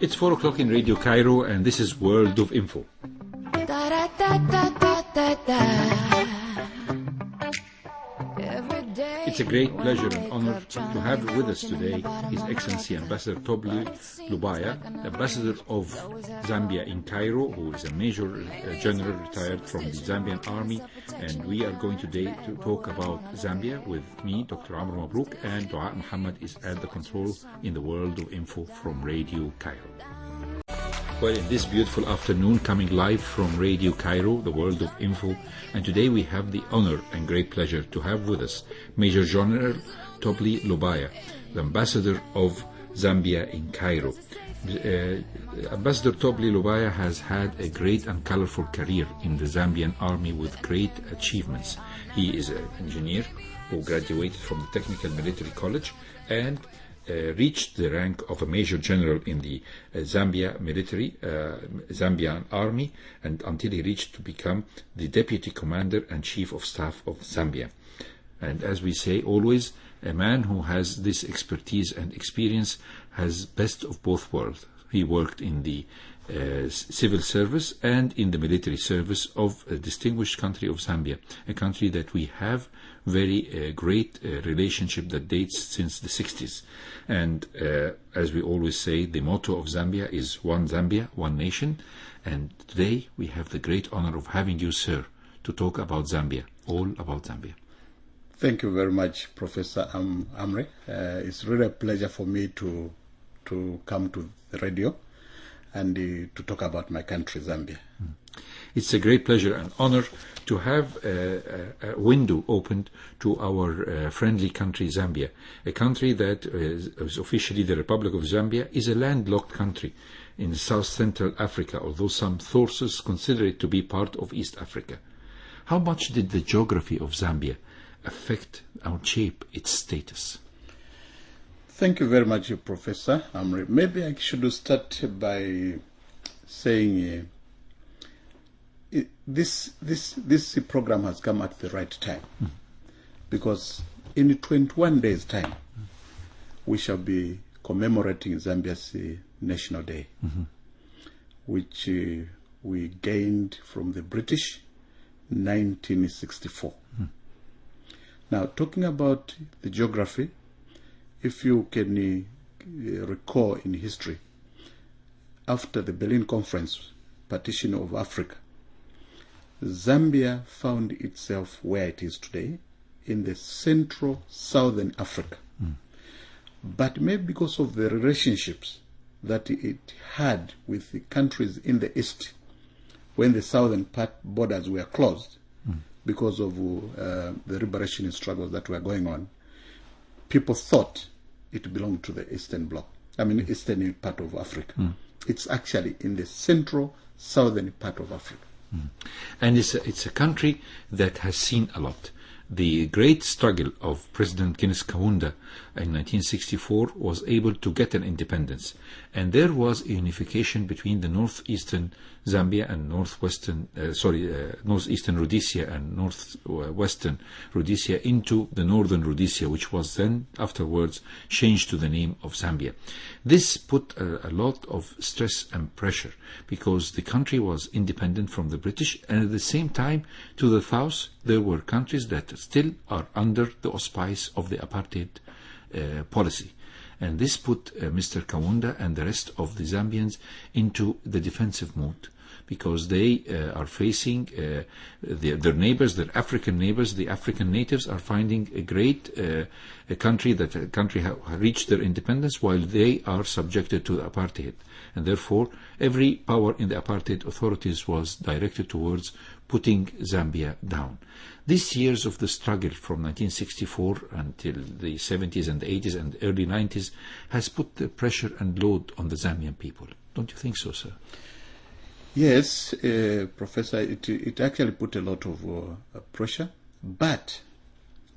It's 4 o'clock in Radio Cairo, and this is World of Info. It's a great pleasure and honor to have with us today His Excellency Ambassador Lubaya, Ambassador of Zambia in Cairo, who is a Major General retired from the Zambian Army, and we are going today to talk about Zambia with me, Dr. Amr Mabrouk, and Dua Muhammad is at the control in the World of Info from Radio Cairo. Well, in this beautiful afternoon, coming live from Radio Cairo, the World of Info, and today we have the honor and great pleasure to have with us Major General Lubaya, the Ambassador of Zambia in Cairo. Ambassador Lubaya has had a great and colorful career in the Zambian Army with great achievements. He is an engineer who graduated from the Technical Military College and reached the rank of a Major General in the Zambian Army, and until he reached to become the Deputy Commander and Chief of Staff of Zambia. And as we say always, a man who has this expertise and experience has best of both worlds. He worked in the civil service and in the military service of a distinguished country of Zambia, a country that we have very great relationship that dates since the 60s. And as we always say, the motto of Zambia is One Zambia, One Nation. And today we have the great honor of having you, sir, to talk about Zambia, all about Zambia. Thank you very much, Professor Amr. It's really a pleasure for me to come to the radio and to talk about my country, Zambia. It's a great pleasure and honor to have a window opened to our friendly country, Zambia, a country that is officially the Republic of Zambia, is a landlocked country in South Central Africa, although some sources consider it to be part of East Africa. How much did the geography of Zambia affect or shape its status? Thank you very much, Professor Amr. Maybe I should start by saying this program has come at the right time, because in 21 days' time we shall be commemorating Zambia's National Day, which we gained from the British in 1964. Now, talking about the geography, if you can recall in history, after the Berlin Conference, partition of Africa, Zambia found itself where it is today, in the central southern Africa. But maybe because of the relationships that it had with the countries in the east, when the southern borders were closed, because of the liberation struggles that were going on, people thought it belonged to the Eastern Bloc. Eastern part of Africa. It's actually in the central southern part of Africa. And it's a country that has seen a lot. The great struggle of President Kenneth Kaunda in 1964 was able to get an independence, and there was a unification between the northeastern Zambia and northeastern Rhodesia and northwestern Rhodesia into the northern Rhodesia, which was then afterwards changed to the name of Zambia. This put a lot of stress and pressure because the country was independent from the British, and at the same time to the south there were countries that still are under the auspice of the apartheid policy. And this put Mr. Kaunda and the rest of the Zambians into the defensive mode, because they are facing their neighbors, their African neighbors. The African natives are finding a great country reached their independence while they are subjected to the apartheid. And therefore, every power in the apartheid authorities was directed towards putting Zambia down. These years of the struggle from 1964 until the 70s and the 80s and the early 90s has put the pressure and load on the Zambian people. Don't you think so, sir? Yes, Professor, it actually put a lot of pressure, but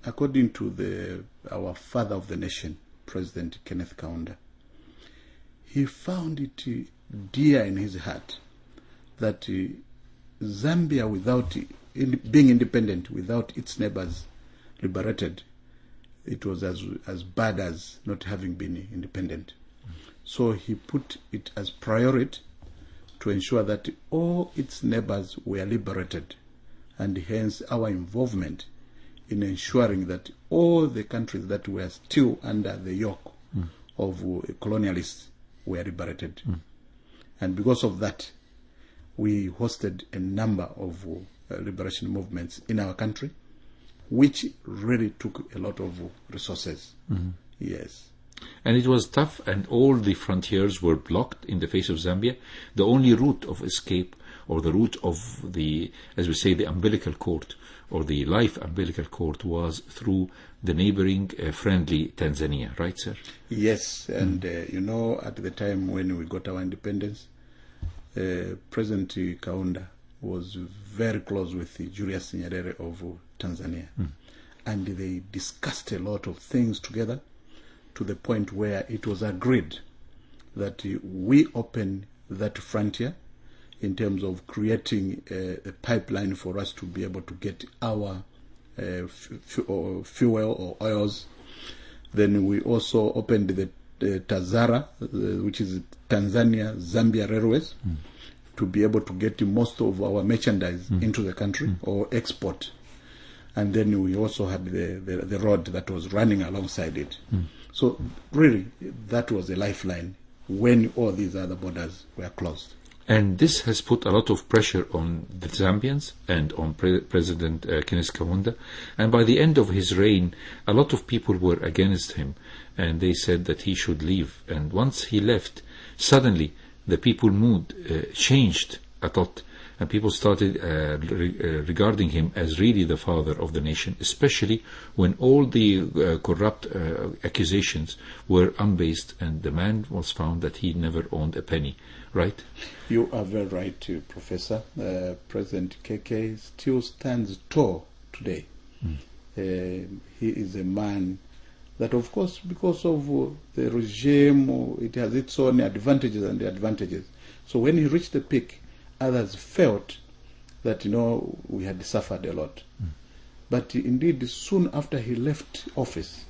according to our father of the nation, President Kenneth Kaunda, he found it dear in his heart that Zambia, without being independent, without its neighbors liberated, it was as bad as not having been independent. So he put it as priority to ensure that all its neighbors were liberated, and hence our involvement in ensuring that all the countries that were still under the yoke of colonialists were liberated. And because of that, we hosted a number of liberation movements in our country, which really took a lot of resources. Yes. And it was tough, and all the frontiers were blocked in the face of Zambia. The only route of escape, or the route of the, as we say, the umbilical cord, or the life umbilical cord, was through the neighboring friendly Tanzania, right, sir? Yes, and you know, at the time when we got our independence, President Kaunda was very close with Julius Nyerere of Tanzania, and they discussed a lot of things together, to the point where it was agreed that we open that frontier in terms of creating a pipeline for us to be able to get our fuel or oils. Then we also opened the Tazara, which is Tanzania Zambia Railways, to be able to get most of our merchandise into the country or export. And then we also had the road that was running alongside it. So really, that was a lifeline when all these other borders were closed. And this has put a lot of pressure on the Zambians and on President Kenneth Kaunda. And by the end of his reign, a lot of people were against him, and they said that he should leave. And once he left, suddenly the people's mood changed a lot, and people started regarding him as really the father of the nation, especially when all the corrupt accusations were unbased, and the man was found that he never owned a penny, right? You are very right, Professor. President KK still stands tall today. He is a man that, of course, because of the regime, it has its own advantages and disadvantages. So when he reached the peak, others felt that, we had suffered a lot. But indeed, soon after he left office,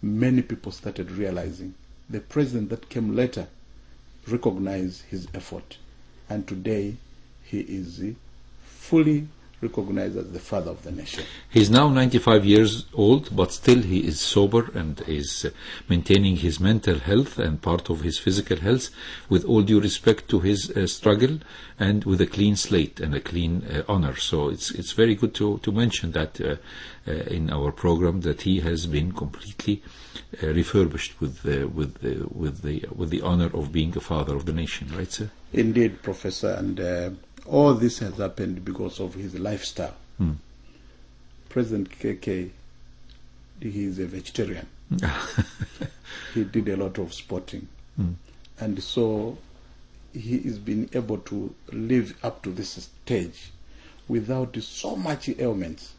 many people started realizing the president that came later recognized his effort. And today, he is fully recognized as the father of the nation. He's now 95 years old, but still he is sober and is maintaining his mental health and part of his physical health, with all due respect to his struggle, and with a clean slate and a clean honor. So it's very good to mention that in our program, that he has been completely refurbished with the honor of being a father of the nation, right, sir? Indeed, Professor, and all this has happened because of his lifestyle. President KK, he is a vegetarian. He did a lot of sporting. And so he has been able to live up to this stage without so much ailments.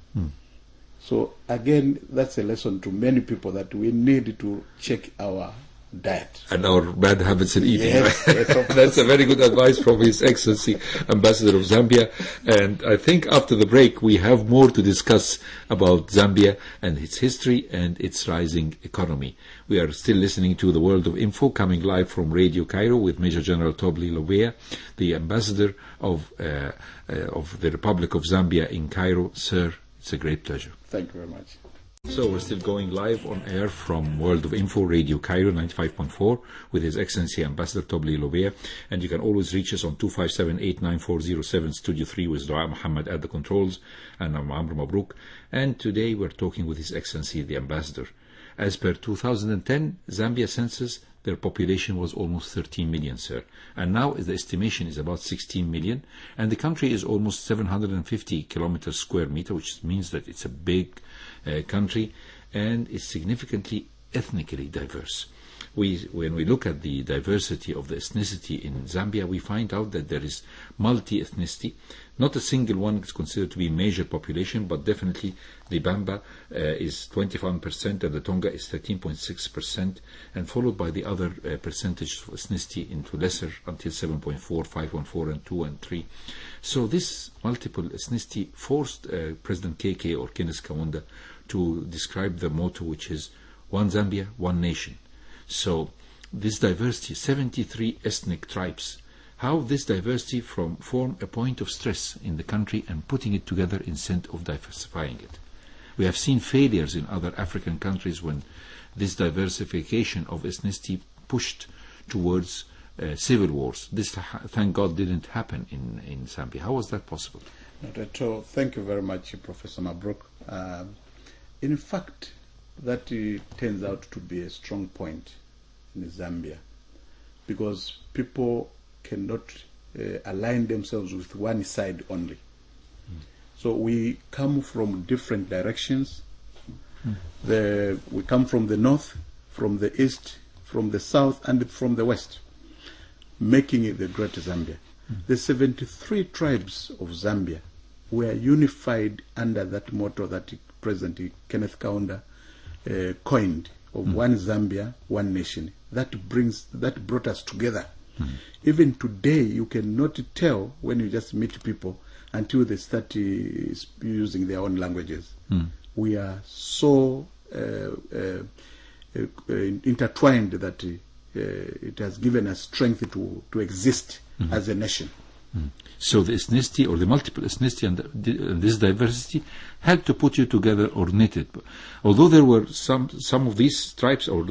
So again, that's a lesson to many people, that we need to check our diet and our bad habits in eating. Yes, right? yes, That's a very good advice from His Excellency Ambassador of Zambia. And I think after the break we have more to discuss about Zambia and its history and its rising economy. We are still listening to the World of Info, coming live from Radio Cairo with Major General Lubaya, the Ambassador of the Republic of Zambia in Cairo. Sir, it's a great pleasure. Thank you very much. So we're still going live on air from World of Info, Radio Cairo 95.4, with His Excellency Ambassador Lubaya. And you can always reach us on 257-89407, Studio 3, with Dua Muhammad at the controls, and I'm Amr Mabrouk. And today we're talking with His Excellency the Ambassador. As per 2010 Zambia census, their population was almost 13 million, sir. And now the estimation is about 16 million. And the country is almost 750 kilometers square meter, which means that it's a big country, and is significantly ethnically diverse. When we look at the diversity of the ethnicity in Zambia, we find out that there is multi-ethnicity. Not a single one is considered to be major population, but definitely the Bamba is 21%, and the Tonga is 13.6%, and followed by the other percentage of ethnicity into lesser until 7.4, 5.4, and 2 and 3. So this multiple ethnicity forced President KK or Kenneth Kaunda to describe the motto, which is one Zambia, one nation. So this diversity, 73 ethnic tribes, how this diversity form a point of stress in the country and putting it together instead of diversifying it. We have seen failures in other African countries when this diversification of ethnicity pushed towards civil wars. This, thank God, didn't happen in Zambia. How was that possible? Not at all. Thank you very much, Professor Mabrouk. In fact, that turns out to be a strong point in Zambia, because people cannot align themselves with one side only. So we come from different directions. We come from the north, from the east, from the south, and from the west, making it the Great Zambia. The 73 tribes of Zambia were unified under that motto that President Kenneth Kaunda coined, of one Zambia, one nation. That brought us together. Even today, you cannot tell when you just meet people until they start using their own languages. We are so intertwined that it has given us strength to exist as a nation. So the ethnicity, or the multiple ethnicity, and this diversity had to put you together or knit it. Although there were some of these tribes, or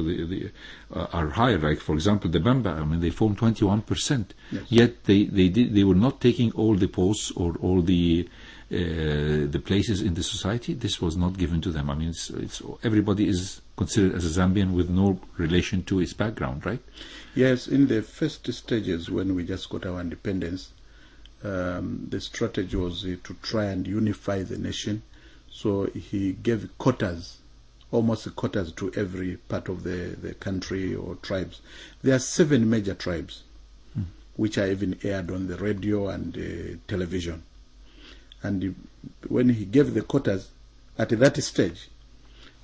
are higher, like for example the Bamba. I mean, they formed 21%. Yes. Yet they were not taking all the posts or all the places in the society. This was not given to them. I mean, it's everybody is considered as a Zambian with no relation to its background, right? Yes, in the first stages when we just got our independence, the strategy was to try and unify the nation. So he gave quotas, almost quotas to every part of the country or tribes. There are 7 major tribes, which are even aired on the radio and television. And when he gave the quotas, at that stage,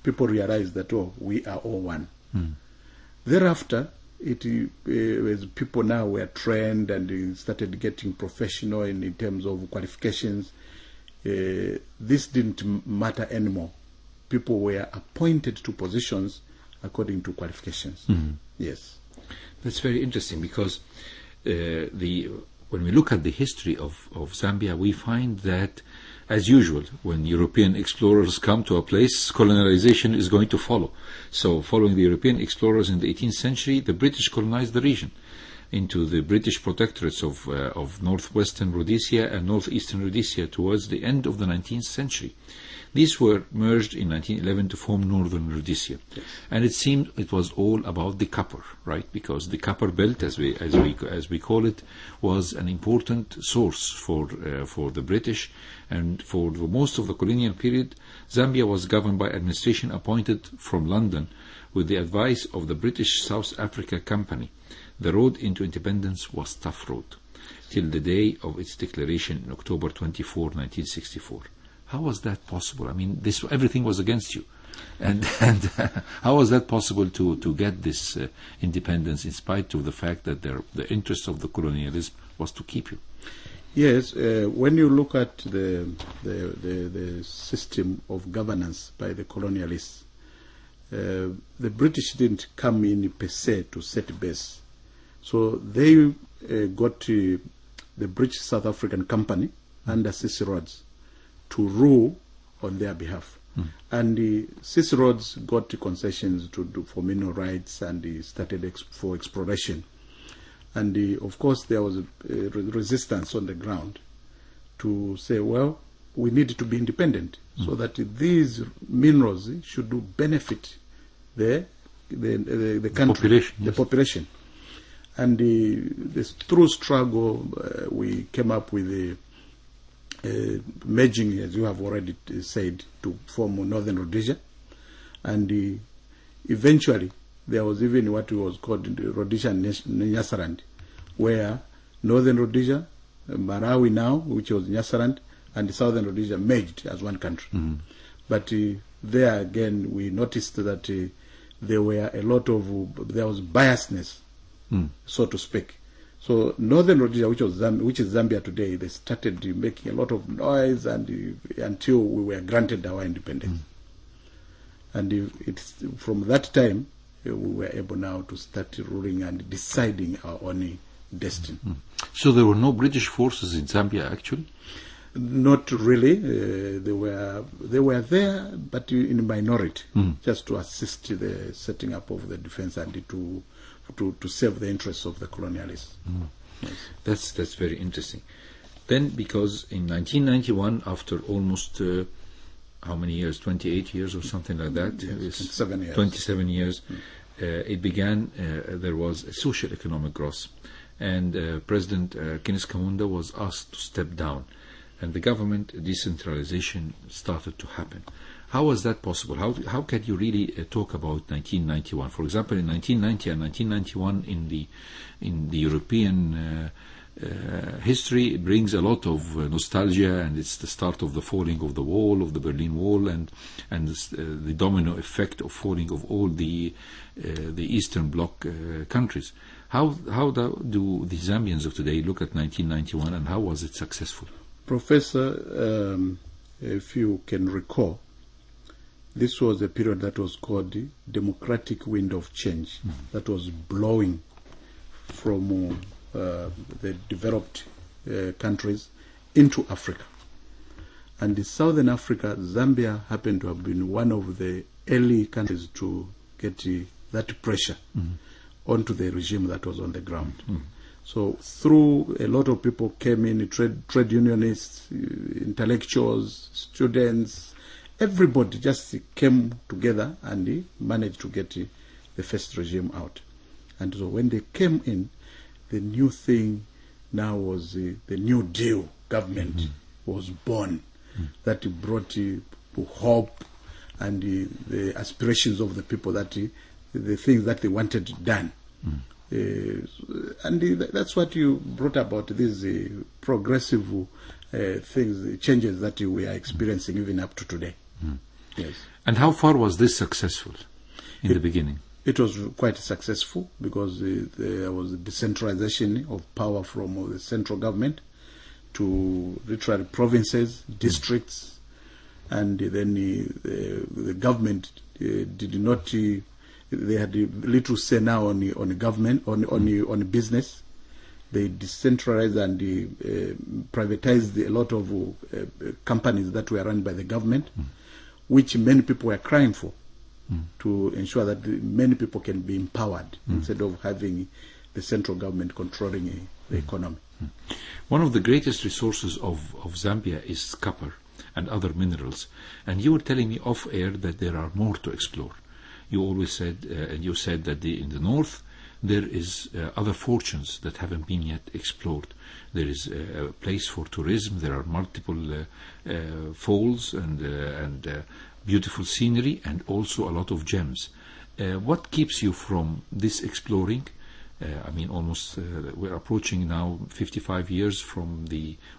people realized that, oh, we are all one. Thereafter, as people now were trained and started getting professional in terms of qualifications, this didn't matter anymore. People were appointed to positions according to qualifications. Yes. That's very interesting, because when we look at the history of Zambia, we find that, as usual, when European explorers come to a place, colonization is going to follow. So following the European explorers in the 18th century, the British colonized the region into the British protectorates of northwestern Rhodesia and northeastern Rhodesia towards the end of the 19th century. These were merged in 1911 to form northern Rhodesia. Yes. And it seemed it was all about the copper, right? Because the copper belt, as we call it, was an important source for the British, and for most of the colonial period, Zambia was governed by administration appointed from London with the advice of the British South Africa Company. The road into independence was tough road, till the day of its declaration in October 24, 1964. How was that possible? I mean, everything was against you. And how was that possible to get this independence, in spite of the fact that the interest of the colonialism was to keep you? Yes, when you look at the system of governance by the colonialists, the British didn't come in per se to set base. So they got the British South African Company under C.C. Rhodes to rule on their behalf. And C.C. Rhodes got concessions for mineral rights, and he started for exploration. And of course there was a resistance on the ground to say, well, we need to be independent, so that these minerals should benefit the country, the population. And through struggle, we came up with the merging, as you have already said, to form Northern Rhodesia. And eventually there was even what was called Rhodesia and Nyasaland, where Northern Rhodesia, Malawi now, which was Nyasaland, and Southern Rhodesia merged as one country. But there again, we noticed that there were there was biasness, so to speak. So Northern Rhodesia, which is Zambia today, they started making a lot of noise until we were granted our independence. And it's from that time, we were able now to start ruling and deciding our own destiny. So there were no British forces in Zambia, actually? Not really. They were there, but in minority, just to assist the setting up of the defense and to serve the interests of the colonialists. Yes. That's very interesting. Then, because in 1991, after almost how many years? 28 years or something like that? Yes, 27 years. 27 years. It began. There was a social economic growth, and President Kenneth Kaunda was asked to step down. And the government decentralization started to happen. How was that possible? How can you really talk about 1991? For example, in 1990 and 1991 in the European history, it brings a lot of nostalgia, and it's the start of the falling of the wall, of the Berlin Wall, and the domino effect of falling of all the Eastern Bloc countries. How do the Zambians of today look at 1991, and how was it successful? Professor, if you can recall, this was a period that was called the democratic wind of change that was blowing from the developed countries into Africa. And in Southern Africa, Zambia happened to have been one of the early countries to get that pressure onto the regime that was on the ground. So through a lot of people came in, trade unionists, intellectuals, students, everybody just came together and managed to get the first regime out. And so when they came in, the new thing now was the New Deal government was born. That brought hope and the aspirations of the people, that the things that they wanted done. And that's what you brought about, these progressive things, changes that we are experiencing even up to today. Yes. And how far was this successful in the beginning? It was quite successful because there was decentralization of power from the central government to literally provinces, districts, and then the government did not. They had little say now on the government, on business. They decentralized and privatized a lot of companies that were run by the government, which many people were crying for, to ensure that many people can be empowered instead of having the central government controlling the economy. One of the greatest resources of Zambia is copper and other minerals. And you were telling me off air that there are more to explore. You always said, and you said that in the north there is other fortunes that haven't been yet explored. There is a place for tourism. There are multiple falls and beautiful scenery, and also a lot of gems. What keeps you from this exploring? I mean, almost we're approaching now 55 years from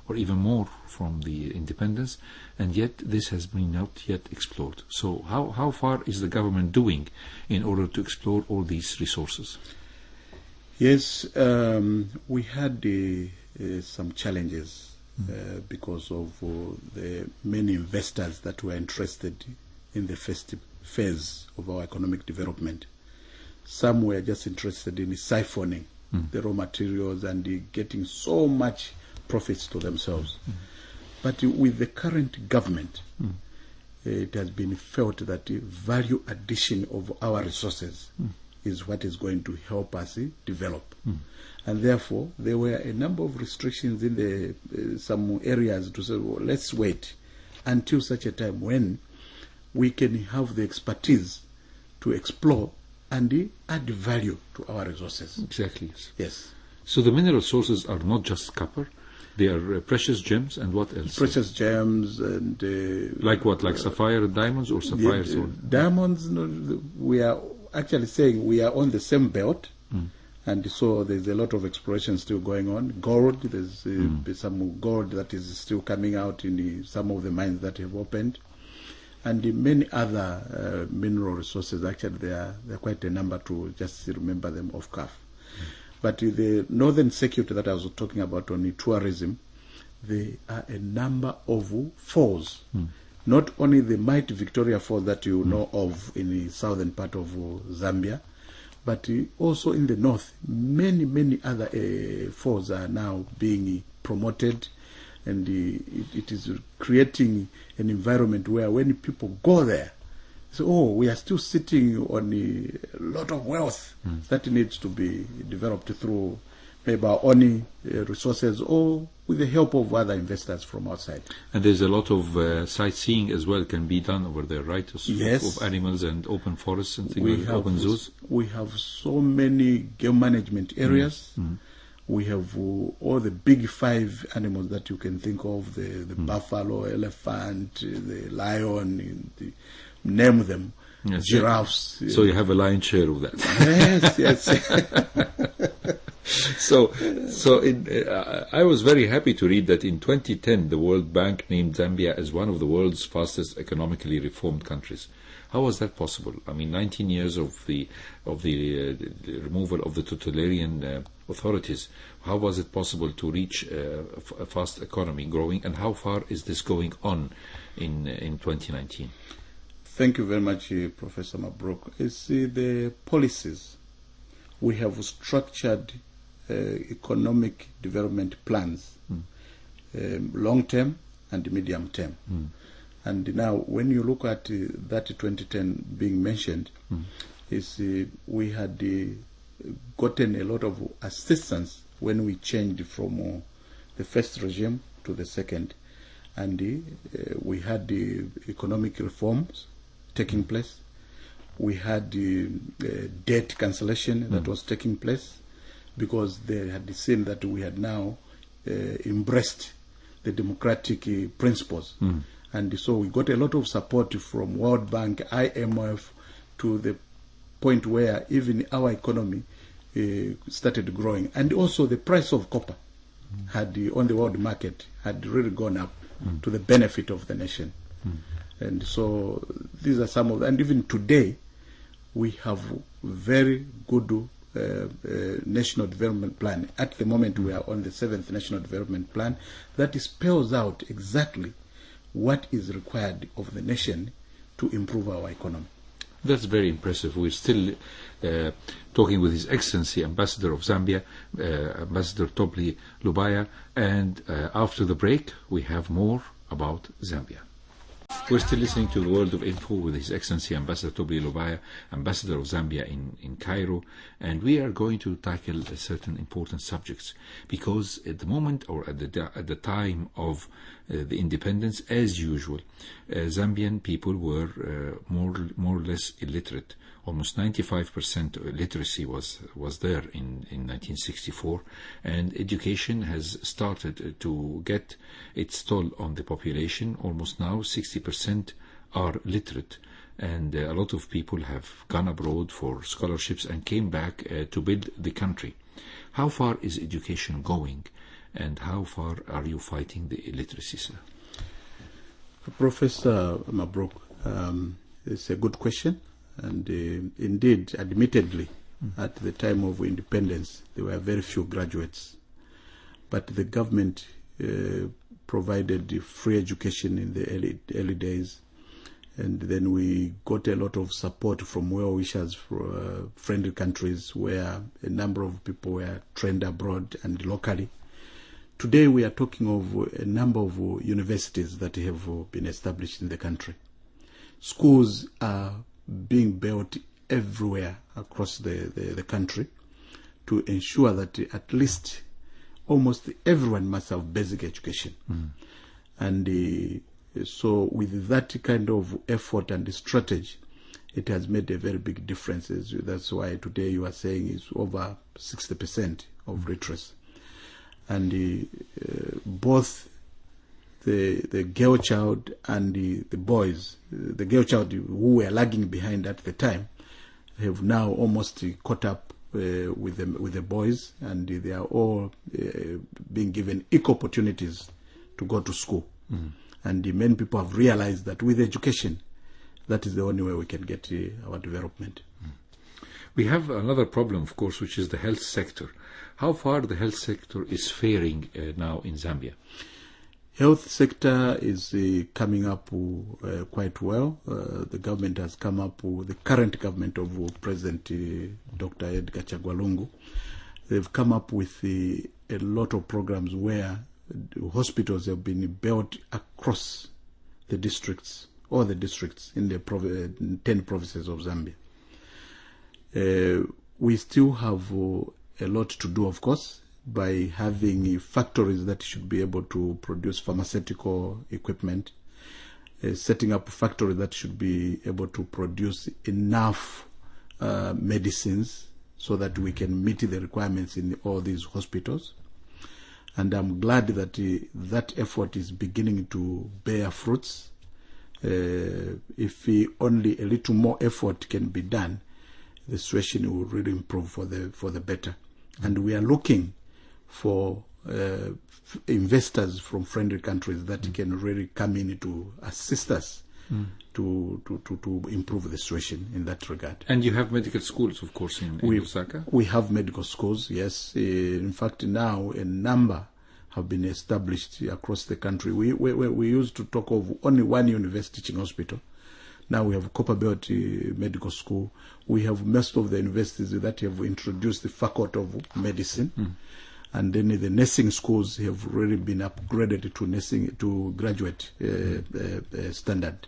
or even more from the independence, and yet this has been not yet explored. So how far is the government doing in order to explore all these resources? Yes, we had some challenges because of the many investors that were interested in the first phase of our economic development. Some were just interested in siphoning the raw materials and getting so much profits to themselves. But with the current government, it has been felt that the value addition of our resources is what is going to help us develop. And therefore, there were a number of restrictions in some areas to say, well, let's wait until such a time when we can have the expertise to explore and add value to our resources. Exactly. Yes. So the mineral sources are not just copper; they are precious gems, and what else? Precious gems and like what? Like sapphire and diamonds, or sapphires? Diamonds. No, we are actually saying we are on the same belt, and so there's a lot of exploration still going on. Gold. There's some gold that is still coming out in some of the mines that have opened. And many other mineral resources. Actually, there are quite a number to just remember them off cuff. But the northern circuit that I was talking about on the tourism, there are a number of falls. not only the mighty Victoria Falls that you know of in the southern part of Zambia, but also in the north, many other falls are now being promoted, and it is creating an environment where when people go there, so we are still sitting on a lot of wealth that needs to be developed through maybe our own resources or with the help of other investors from outside. And there's a lot of sightseeing as well can be done over there, right? Yes. Of animals and open forests and things like open zoos. We have so many game management areas. We have all the big 5 animals that you can think of, the buffalo, elephant, the lion, name them, yes, giraffes. So you have a lion's share of that. Yes. So I was very happy to read that in 2010 the World Bank named Zambia as one of the world's fastest economically reformed countries. How was that possible? I mean, 19 years of the removal of the totalitarian authorities. How was it possible to reach a fast economy growing, and how far is this going on in 2019? Thank you very much, Professor Mabrouk. It's the policies. We have structured economic development plans, long-term and medium-term. And now, when you look at that 2010 being mentioned, we had gotten a lot of assistance when we changed from the first regime to the second. And we had the economic reforms taking place. We had debt cancellation that was taking place, because they had seen that we had now embraced the democratic principles. And so we got a lot of support from World Bank, IMF, to the point where even our economy started growing. And also the price of copper had on the world market had really gone up to the benefit of the nation. And so these are some of, and even today we have very good national development plan. At the moment we are on the 7th national development plan that spells out exactly what is required of the nation to improve our economy. That's very impressive. We're still talking with His Excellency Ambassador of Zambia, Ambassador Tobli Lubaya, and after the break we have more about Zambia. We're still listening to the World of Info with His Excellency Ambassador Tobli Lubaya, Ambassador of Zambia in Cairo, and we are going to tackle certain important subjects, because at the moment, or at the time of the independence, as usual, Zambian people were more or less illiterate. Almost 95% literacy was there in 1964, and education has started to get its toll on the population. Almost now 60% are literate, and a lot of people have gone abroad for scholarships and came back to build the country. How far is education going, and how far are you fighting the illiteracy, sir? Professor Mabrouk, it's a good question. And indeed, admittedly, at the time of independence, there were very few graduates. But the government provided free education in the early days. And then we got a lot of support from well-wishers for friendly countries, where a number of people were trained abroad and locally. Today we are talking of a number of universities that have been established in the country. Schools are being built everywhere across the country to ensure that at least almost everyone must have basic education. And so with that kind of effort and strategy, it has made a very big difference. That's why today you are saying it's over 60% of literacy. And both the girl child and the boys, the girl child who were lagging behind at the time, have now almost caught up with the boys, and they are all being given equal opportunities to go to school. And many people have realized that with education, that is the only way we can get our development. We have another problem, of course, which is the health sector. How far the health sector is faring now in Zambia? Health sector is coming up quite well. The government has come up, the current government of President Dr. Edgar Chagwa, they've come up with a lot of programs where hospitals have been built across the districts, all the districts in the 10 provinces of Zambia. We still have a lot to do, of course, by having factories that should be able to produce pharmaceutical equipment, setting up factories that should be able to produce enough medicines so that we can meet the requirements in all these hospitals. And I'm glad that that effort is beginning to bear fruits. If only a little more effort can be done, the situation will really improve for the better. And we are looking for investors from friendly countries that can really come in to assist us to improve the situation in that regard. And you have medical schools, of course, in Lusaka? We have medical schools, yes. In fact, now a number have been established across the country. We used to talk of only one university teaching hospital. Now we have Copperbelt Medical School. We have most of the universities that have introduced the faculty of medicine. And then the nursing schools have really been upgraded to graduate standard.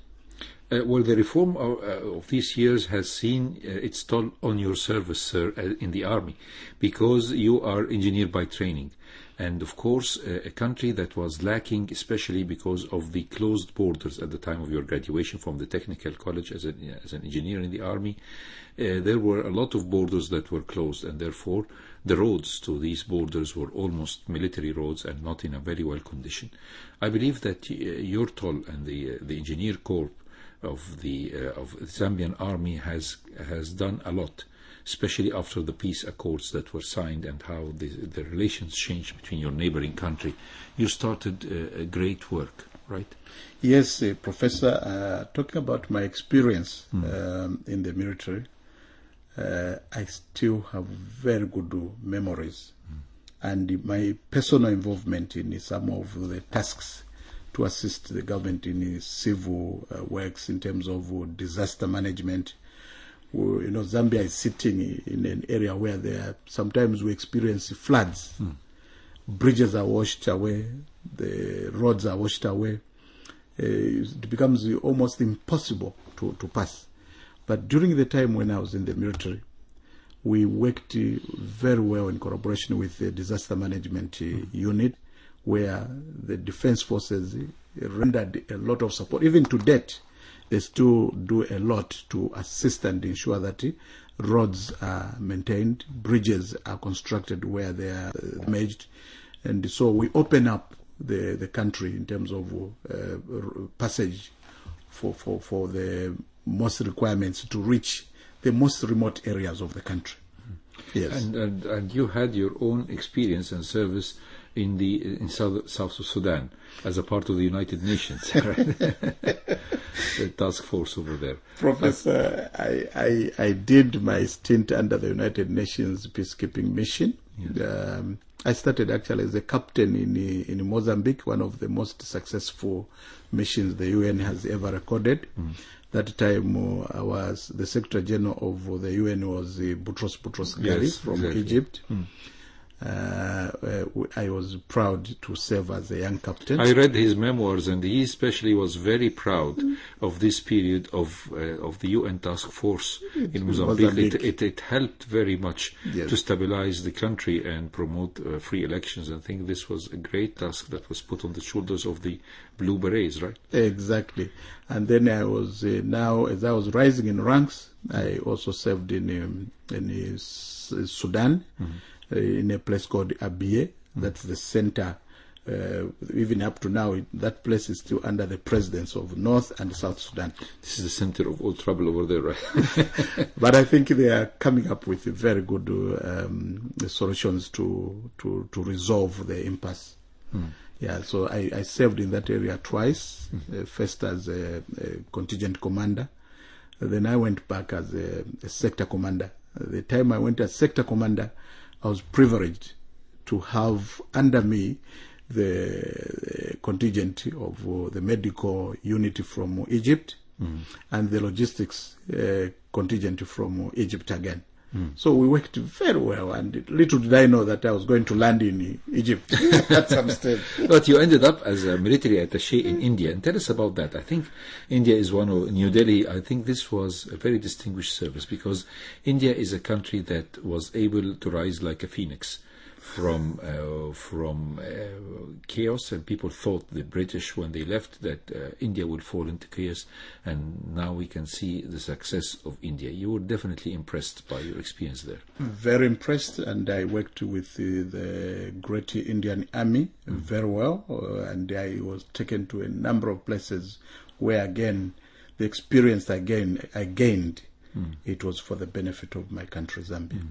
Well, the reform of these years has seen its toll on your service, sir, in the army, because you are engineer by training. And of course, a country that was lacking, especially because of the closed borders at the time of your graduation from the technical college as an engineer in the army, there were a lot of borders that were closed, and therefore the roads to these borders were almost military roads and not in a very well condition. I believe that your toll and the engineer corps of the Zambian army has done a lot, especially after the peace accords that were signed and how the relations changed between your neighboring country. You started a great work, right? Yes, Professor. Talking about my experience in the military, I still have very good memories. And my personal involvement in some of the tasks to assist the government in civil works in terms of disaster management. Zambia is sitting in an area where sometimes we experience floods. Bridges are washed away, the roads are washed away. It becomes almost impossible to pass. But during the time when I was in the military, we worked very well in collaboration with the disaster management unit, where the defense forces rendered a lot of support. Even to date, they still do a lot to assist and ensure that roads are maintained, bridges are constructed where they are damaged. And so we open up the country in terms of passage for the most requirements to reach the most remote areas of the country. Yes. And you had your own experience and service in South Sudan as a part of the United Nations, right? The task force over there. Professor, I did my stint under the United Nations peacekeeping mission. Yes. I started actually as a captain in Mozambique, one of the most successful missions the UN has ever recorded. That time I was the Secretary General of the UN was Boutros Ghali from Egypt. I was proud to serve as a young captain. I read his memoirs, and he especially was very proud of this period of the UN task force in Mozambique. It helped very much to stabilize the country and promote free elections. I think this was a great task that was put on the shoulders of the Blue Berets, right? Exactly. And then I was now, as I was rising in ranks, I also served in Sudan. In a place called Abyei. That's the center. Even up to now, that place is still under the presidents of North and South Sudan. This is the center of all trouble over there, right? But I think they are coming up with very good solutions to resolve the impasse. Yeah, so I served in that area twice. First as a contingent commander. Then I went back as a sector commander. The time I went as sector commander, I was privileged to have under me the contingent of the medical unit from Egypt and the logistics contingent from Egypt again. So we worked very well, and little did I know that I was going to land in Egypt at some stage. But you ended up as a military attaché in India, and tell us about that. I think India is one of New Delhi. I think this was a very distinguished service, because India is a country that was able to rise like a phoenix from chaos, and people thought, the British, when they left, that India would fall into chaos, and now we can see the success of India. You were definitely impressed by your experience there. Very impressed, and I worked with the great Indian Army very well, and I was taken to a number of places where, again, the experience I gained, it was for the benefit of my country, Zambia.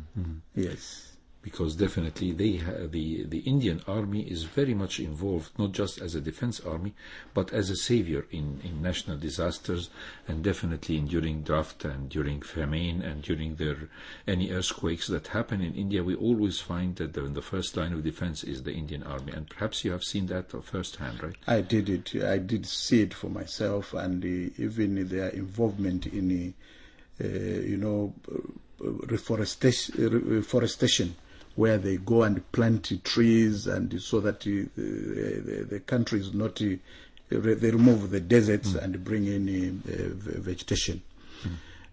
Yes. Because definitely the Indian army is very much involved, not just as a defense army, but as a savior in national disasters, and definitely during drought and during famine and during any earthquakes that happen in India. We always find that the first line of defense is the Indian army, and perhaps you have seen that firsthand, right? I did see it for myself, and even their involvement in reforestation, where they go and plant trees, and so that the country is not, they remove the deserts and bring in vegetation.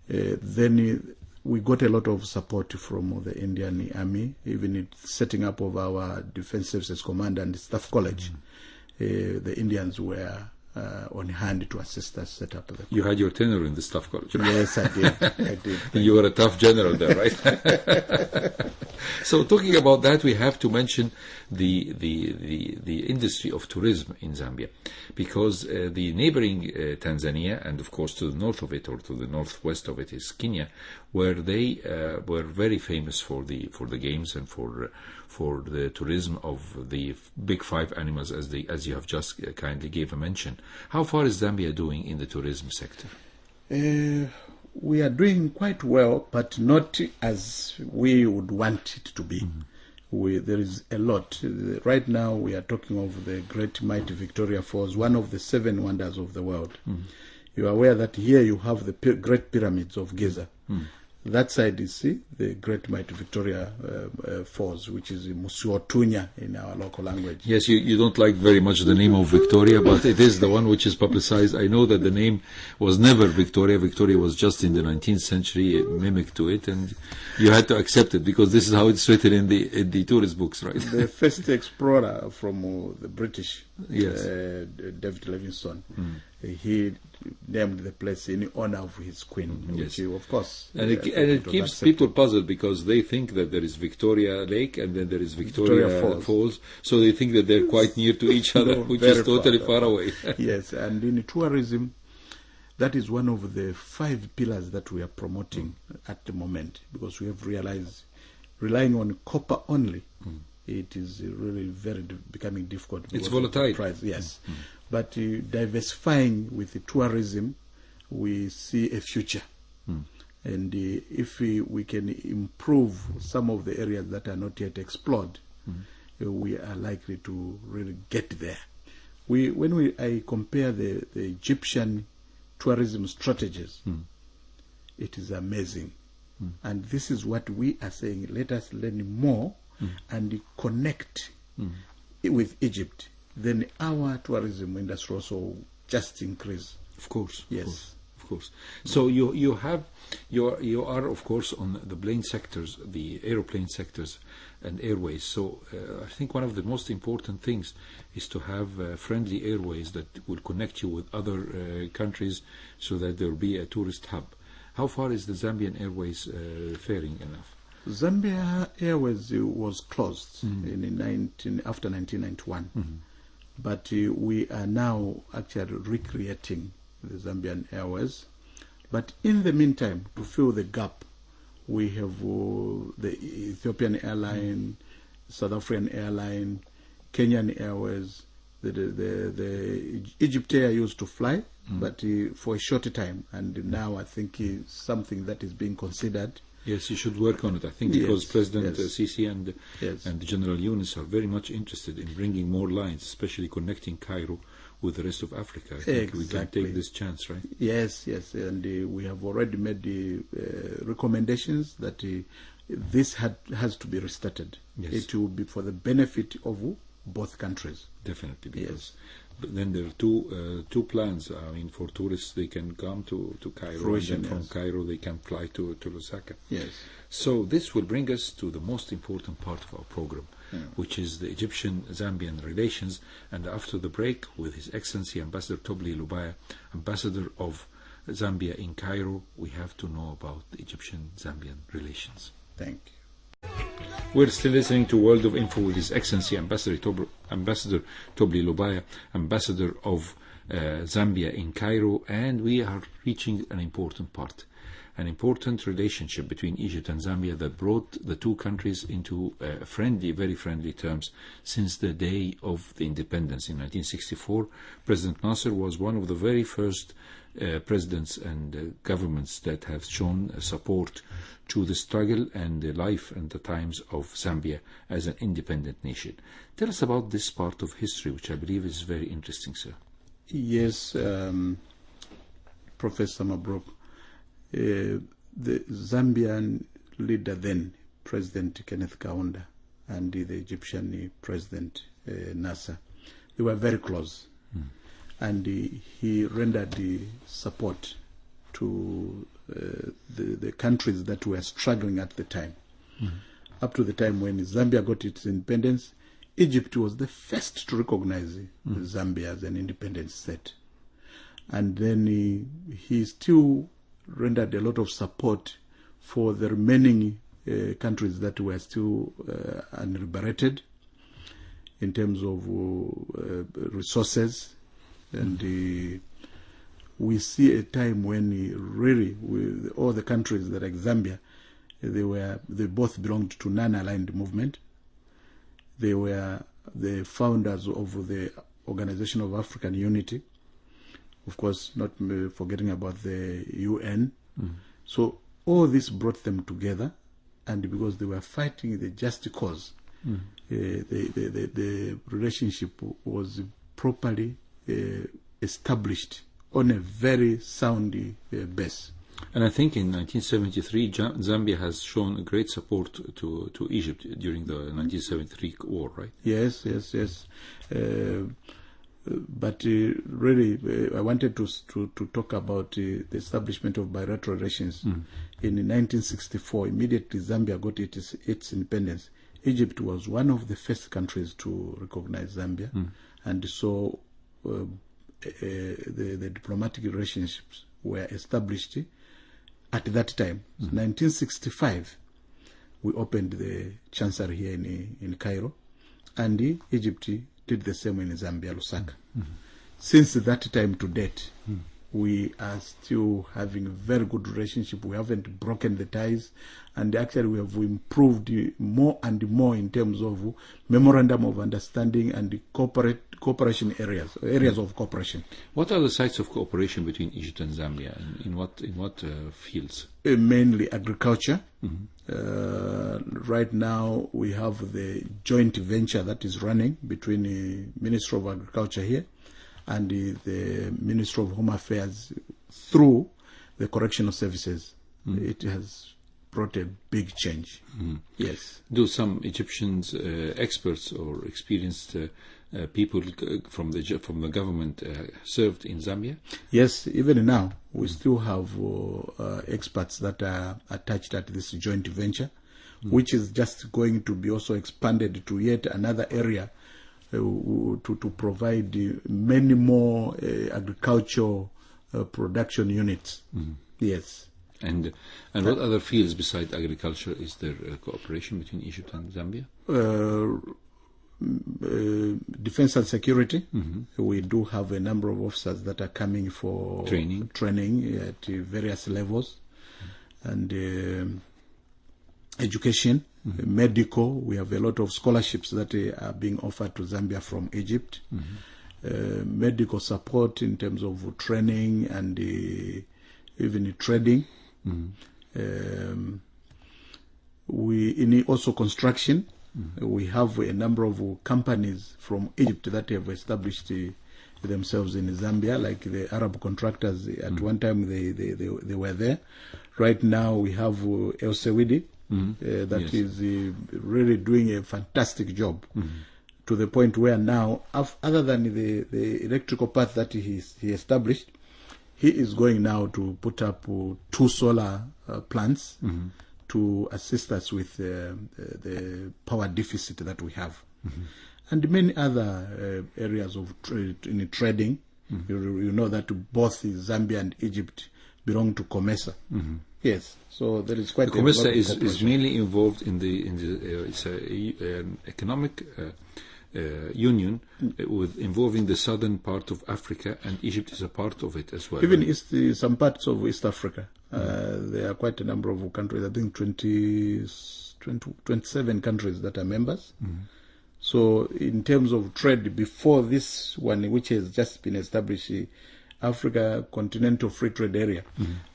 Then we got a lot of support from the Indian Army, even in setting up of our Defense Services Command and Staff College. The Indians were on hand to assist us set up. You had your tenure in the Staff College. Yes, I did. You were a tough general there, right? So talking about that, we have to mention the industry of tourism in Zambia, because the neighboring Tanzania, and of course to the north of it, or to the northwest of it, is Kenya, where they were very famous for the games and for the tourism of the big five animals, as you have just kindly gave a mention. How far is Zambia doing in the tourism sector? We are doing quite well, but not as we would want it to be. There is a lot. Right now we are talking of the Great Mighty Victoria Falls, one of the 7 wonders of the world. You are aware that here you have the Great Pyramids of Giza. That side is the Great Mighty Victoria Falls, which is Musuotunya in our local language. Yes, you don't like very much the name of Victoria, but it is the one which is publicized. I know that the name was never Victoria. Victoria was just in the 19th century, a mimic to it, and you had to accept it, because this is how it's written in the tourist books, right? The first explorer from the British, yes, David Livingstone, he named the place in honor of his queen, which, of course, and it keeps people puzzled, because they think that there is Victoria Lake and then there is Victoria Falls, so they think that they're quite near to each other, which is totally far away. Yes, and in tourism, that is one of the 5 pillars that we are promoting at the moment, because we have realized relying on copper only, it is really becoming difficult. It's volatile. Price, yes. But diversifying with the tourism, we see a future. And if we can improve some of the areas that are not yet explored, we are likely to really get there. I compare the Egyptian tourism strategies, it is amazing. And this is what we are saying, let us learn more and connect with Egypt. Then our tourism industry also just increase. Of course. Yes. Of course. So you are of course on the plane sectors, the aeroplane sectors and airways. So I think one of the most important things is to have friendly airways that will connect you with other countries, so that there will be a tourist hub. How far is the Zambian Airways faring enough? Zambia Airways was closed after 1991. But we are now actually recreating the Zambian Airways. But in the meantime, to fill the gap, we have the Ethiopian Airline, South African Airline, Kenyan Airways. The Egypt Air used to fly, but for a short time. And now I think something that is being considered Yes, you should work on it. I think because Yes, President yes. Sisi and Yes. and General Yunus are very much interested in bringing more lines, especially connecting Cairo with the rest of Africa. I think we can Exactly. take this chance, right? Yes, yes, and we have already made the recommendations that this has to be restarted. Yes. It will be for the benefit of both countries. Definitely, because Yes. but then there are two plans. I mean, for tourists, they can come to Cairo, Fruition, and then from yes. Cairo they can fly to Lusaka. Yes. So this will bring us to the most important part of our program, which is the Egyptian-Zambian relations. And after the break, with His Excellency Ambassador Tobli Lubaya, Ambassador of Zambia in Cairo, we have to know about the Egyptian-Zambian relations. Thank you. We're still listening to World of Info with His Excellency Ambassador Tobli Lubaya, Ambassador of Zambia in Cairo, and we are reaching an important part, an important relationship between Egypt and Zambia that brought the two countries into very friendly terms since the day of the independence in 1964. President Nasser was one of the very first presidents and governments that have shown support to the struggle and the life and the times of Zambia as an independent nation. Tell us about this part of history, which I believe is very interesting, sir. Yes, Professor Mabrouk. The Zambian leader then, President Kenneth Kaunda, and the Egyptian President Nasser, they were very close. And he rendered the support to the countries that were struggling at the time. Up to the time when Zambia got its independence, Egypt was the first to recognize Zambia as an independent state. And then he still rendered a lot of support for the remaining countries that were still unliberated in terms of resources. And we see a time when really all the countries that like Zambia, they both belonged to non-aligned movement. They were the founders of the Organization of African Unity, of course, not forgetting about the UN. So all this brought them together, and because they were fighting the just cause, the relationship was properly established on a very sound base. And I think in 1973, Zambia has shown great support to Egypt during the 1973 war, right? Yes. But really, I wanted to talk about the establishment of bilateral relations. In 1964, immediately Zambia got its independence. Egypt was one of the first countries to recognize Zambia, and so the diplomatic relationships were established at that time. 1965, we opened the chancery here in Cairo, and Egypt did the same in Zambia, Lusaka. Since that time to date, we are still having a very good relationship. We haven't broken the ties, and actually we have improved more and more in terms of memorandum of understanding and cooperation areas of cooperation. What are the sites of cooperation between Egypt and Zambia, and in what fields? Mainly agriculture. Right now we have the joint venture that is running between the Ministry of Agriculture here and the Ministry of Home Affairs through the correctional services. It has brought a big change. Yes. Do some Egyptians, experts or experienced people from the government served in Zambia? Yes, even now we still have experts that are attached at this joint venture, which is just going to be also expanded to yet another area to provide many more agricultural production units. Yes. And what other fields besides agriculture is there cooperation between Egypt and Zambia? Defense and security. We do have a number of officers that are coming for training at various levels, and education, medical. We have a lot of scholarships that are being offered to Zambia from Egypt. Medical support in terms of training and even trading. in also construction, we have a number of companies from Egypt that have established themselves in Zambia, like the Arab contractors. At one time they were there. Right now we have El Sewidi that is really doing a fantastic job, to the point where now, other than the electrical path that he established, he is going now to put up 2 solar plants to assist us with the power deficit that we have. And many other areas of in trading. You know that both Zambia and Egypt belong to COMESA. Yes, so there is quite. COMESA is mainly involved in it's an economic union involving the southern part of Africa, and Egypt is a part of it as well. Even some parts of East Africa. There are quite a number of countries. I think 27 countries that are members. So in terms of trade, before this one, which has just been established, Africa Continental Free Trade Area,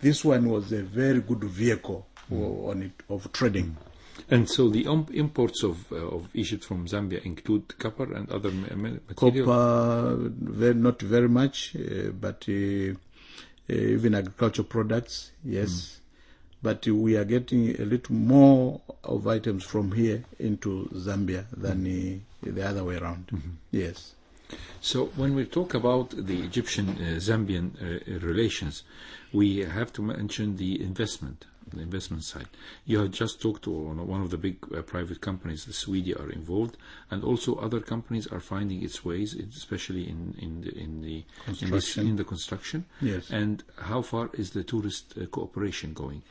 this one was a very good vehicle of trading. And so the imports of Egypt from Zambia include copper and other materials? Copper, not very much, but even agricultural products, yes. But we are getting a little more of items from here into Zambia than the other way around. Yes. So when we talk about the Egyptian-Zambian relations, we have to mention the investment side. You have just talked to one of the big private companies, the Swede, are involved, and also other companies are finding its ways, especially in the construction. Yes. And how far is the tourist cooperation going?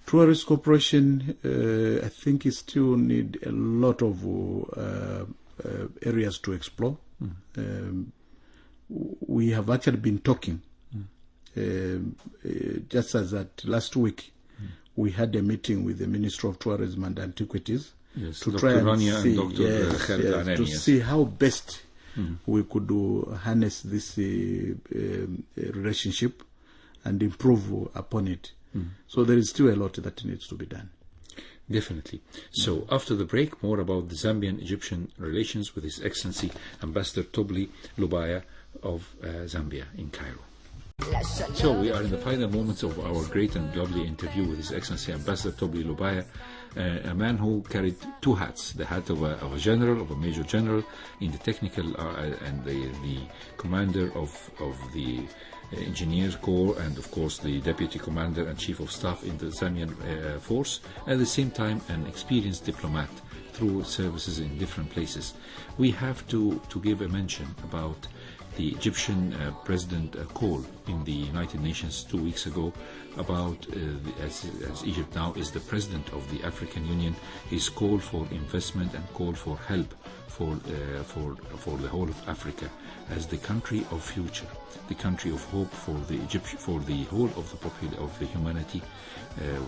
Tourist cooperation, I think, it still need a lot of areas to explore. We have actually been talking. Just as that last week, we had a meeting with the Minister of Tourism and Antiquities to try and see how best we could harness this relationship and improve upon it. So there is still a lot that needs to be done. Definitely. So after the break, more about the Zambian-Egyptian relations with His Excellency Ambassador Tobli Lubaya of Zambia in Cairo. So we are in the final moments of our great and lovely interview with His Excellency Ambassador Tobli Lubaya, a man who carried 2 hats, the hat of a general, of a major general in the technical and the commander of the Engineers Corps, and of course the Deputy Commander and Chief of Staff in the Zambian force, at the same time an experienced diplomat through services in different places. We have to give a mention about the Egyptian President call in the United Nations 2 weeks ago about, as Egypt now is the President of the African Union, his call for investment and call for help for the whole of Africa as the country of future, the country of hope for the whole of the humanity,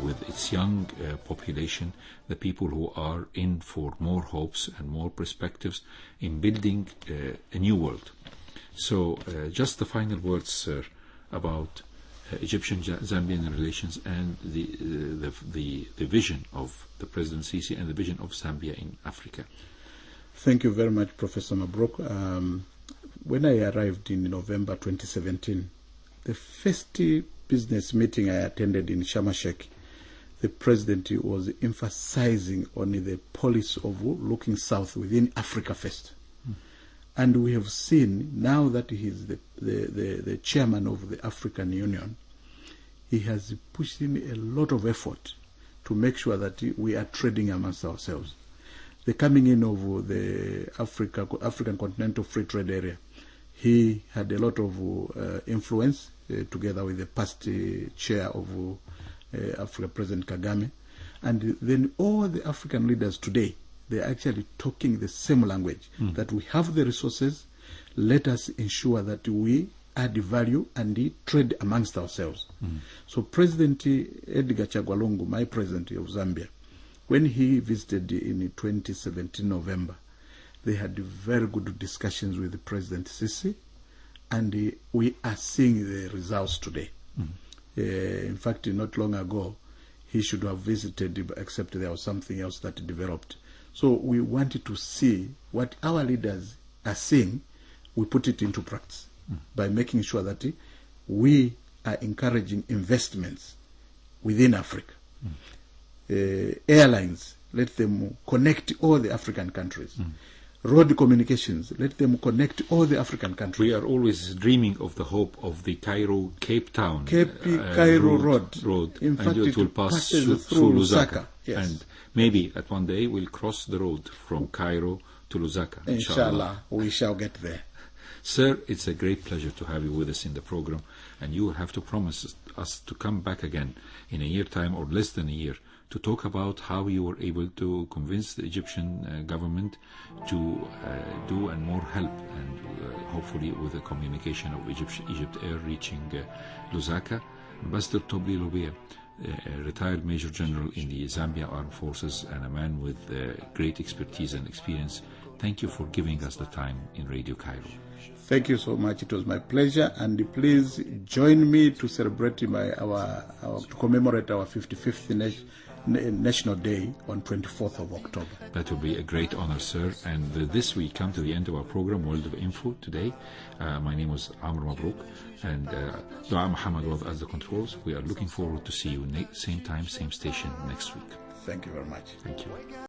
with its young population, the people who are in for more hopes and more perspectives in building a new world. So just the final words, sir, about Egyptian-Zambian relations and the vision of the President Sisi and the vision of Zambia in Africa. Thank you very much, Professor Mabrouk. When I arrived in November 2017, the first business meeting I attended in Sharm el-Sheikh, the President was emphasizing on the policy of looking south within Africa first. And we have seen now that he is the chairman of the African Union, he has pushed in a lot of effort to make sure that we are trading amongst ourselves. The coming in of the African Continental Free Trade Area, he had a lot of influence together with the past chair of Africa, President Kagame. And then all the African leaders today, they're actually talking the same language, that we have the resources, let us ensure that we add value and trade amongst ourselves. So President Edgar Chagwalungu, my president of Zambia, when he visited in 2017 November, they had very good discussions with President Sisi, and we are seeing the results today. In fact, not long ago, he should have visited, except there was something else that developed. So we wanted to see what our leaders are saying, we put it into practice by making sure that we are encouraging investments within Africa. Airlines, let them connect all the African countries. Road communications, let them connect all the African countries. We are always dreaming of the hope of the Cairo-Cape Town Cairo road. In fact, it will pass through Lusaka. Yes. And maybe at one day we'll cross the road from Cairo to Lusaka. Inshallah, we shall get there. Sir, it's a great pleasure to have you with us in the program, and you will have to promise us to come back again in a year time or less than a year to talk about how you were able to convince the Egyptian government to do and more help, and hopefully with the communication of Egypt Air reaching Lusaka. Ambassador Tobli Lubaya, a retired Major General in the Zambia Armed Forces and a man with great expertise and experience, thank you for giving us the time in Radio Cairo. Thank you so much. It was my pleasure, and please join me to celebrate to commemorate our 55th National Day on 24th of October. That will be a great honor, sir. And this we come to the end of our program, World of Info, today. My name was Amr Mabrouk, and Dua Muhammad was at the controls. We are looking forward to see you same time, same station next week. Thank you very much. Thank you.